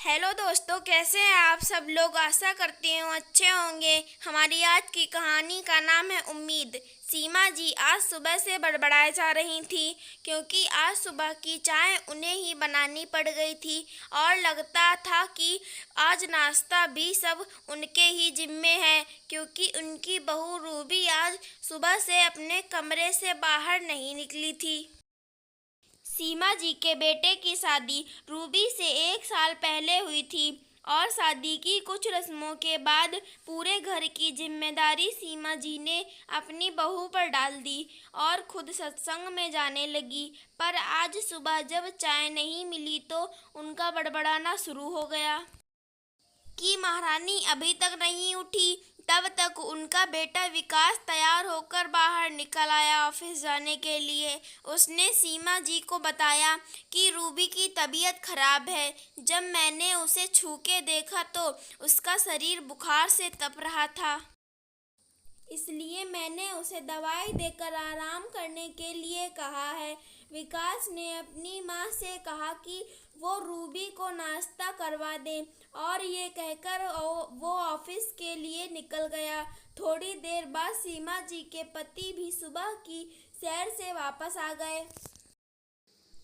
Hello दोस्तों, कैसे हैं आप सब लोग। आशा करती हूँ अच्छे होंगे। हमारी आज की कहानी का नाम है उम्मीद। सीमा जी आज सुबह से बड़बड़ाए जा रही थी क्योंकि आज सुबह की चाय उन्हें ही बनानी पड़ गई थी और लगता था कि आज नाश्ता भी सब उनके ही जिम्मे है क्योंकि उनकी बहू रूबी आज सुबह से अपने कमरे से बाहर नहीं निकली थी। सीमा जी के बेटे की शादी रूबी से 1 साल पहले हुई थी और शादी की कुछ रस्मों के बाद पूरे घर की जिम्मेदारी सीमा जी ने अपनी बहू पर डाल दी और खुद सत्संग में जाने लगी। पर आज सुबह जब चाय नहीं मिली तो उनका बड़बड़ाना शुरू हो गया कि महारानी अभी तक नहीं उठी। तब तक उनका बेटा विकास तैयार होकर बाहर निकल आया ऑफिस जाने के लिए। उसने सीमा जी को बताया कि रूबी की तबीयत खराब है। जब मैंने उसे छू के देखा तो उसका शरीर बुखार से तप रहा था, इसलिए मैंने उसे दवाई देकर आराम करने के लिए कहा है। विकास ने अपनी माँ से कहा कि वो रूबी को नाश्ता करवा दें और ये कहकर वो ऑफिस के लिए निकल गया। थोड़ी देर बाद सीमा जी के पति भी सुबह की सैर से वापस आ गए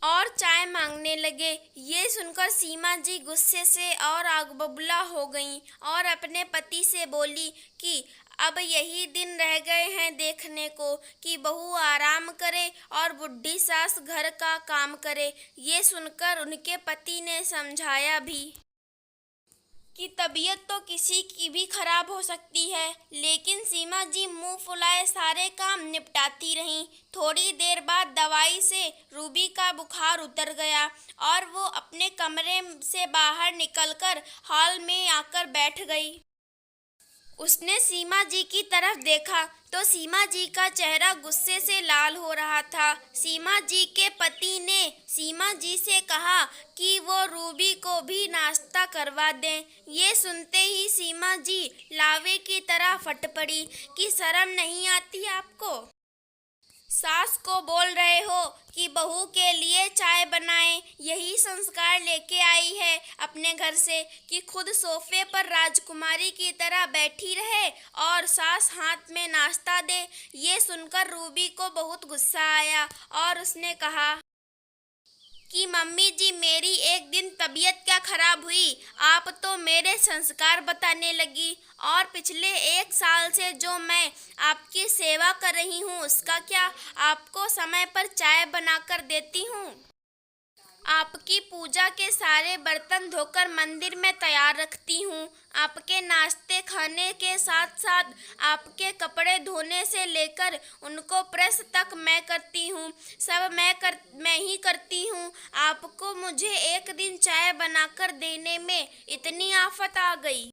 और चाय मांगने लगे। ये सुनकर सीमा जी गुस्से से और आग बबूला हो गईं और अपने पति से बोली कि अब यही दिन रह गए हैं देखने को कि बहू आराम करे और बुढ़ी सास घर का काम करे। ये सुनकर उनके पति ने समझाया भी कि तबीयत तो किसी की भी खराब हो सकती है, लेकिन सीमा जी मुंह फुलाए सारे काम निपटाती रहीं। थोड़ी देर बाद दवाई से रूबी का बुखार उतर गया और वो अपने कमरे से बाहर निकलकर हॉल में आकर बैठ गई। उसने सीमा जी की तरफ देखा तो सीमा जी का चेहरा गुस्से से लाल हो रहा था। सीमा जी के पति ने सीमा जी से कहा कि वो रूबी को भी नाश्ता करवा दें। ये सुनते ही सीमा जी लावे की तरह फट पड़ी कि शर्म नहीं आती आपको। सास को बोल रहे हो कि बहू के लिए चाय बनाएं। यही संस्कार लेके आई है अपने घर से कि खुद सोफे पर राजकुमारी की तरह बैठी रहे और सास हाथ में नाश्ता दे। ये सुनकर रूबी को बहुत गुस्सा आया और उसने कहा कि मम्मी जी मेरी एक दिन तबीयत क्या खराब हुई, आप तो मेरे संस्कार बताने लगी। और पिछले 1 साल से जो मैं आपकी सेवा कर रही हूँ उसका क्या, आपको समय पर चाय बनाकर देती हूँ, आपकी पूजा के सारे बर्तन धोकर मंदिर में तैयार रखती हूँ, आपके नाश्ते खाने के साथ साथ आपके कपड़े धोने से लेकर उनको प्रेस तक मैं करती हूँ। सब मैं ही करती हूँ। आपको मुझे एक दिन चाय बनाकर देने में इतनी आफत आ गई।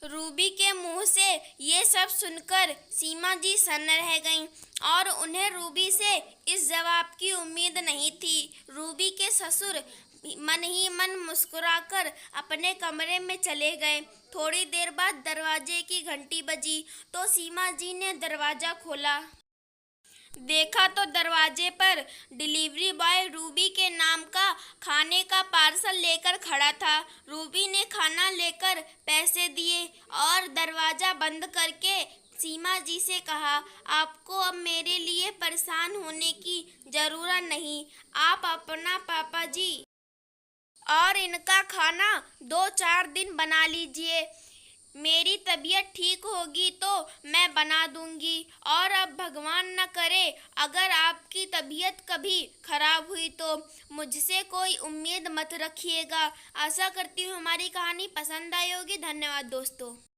रूबी के मुंह से ये सब सुनकर सीमा जी सन्न रह गईं और उन्हें रूबी से इस जवाब की उम्मीद नहीं थी। रूबी के ससुर मन ही मन मुस्कुराकर अपने कमरे में चले गए। थोड़ी देर बाद दरवाजे की घंटी बजी तो सीमा जी ने दरवाजा खोला। देखा तो दरवाजे पर डिलीवरी बॉय रूबी के नाम का खाने का पार्सल लेकर खड़ा था। रूबी ने खाना लेकर पैसे दिए और दरवाज़ा बंद करके सीमा जी से कहा, आपको अब मेरे लिए परेशान होने की ज़रूरत नहीं। आप अपना पापा जी और इनका खाना 2-4 दिन बना लीजिए। मेरी तबीयत ठीक होगी तो मैं बना दूंगी। और अब भगवान न करे अगर आपकी तबीयत कभी खराब हुई तो मुझसे कोई उम्मीद मत रखिएगा। आशा करती हूँ हमारी कहानी पसंद आई होगी। धन्यवाद दोस्तों।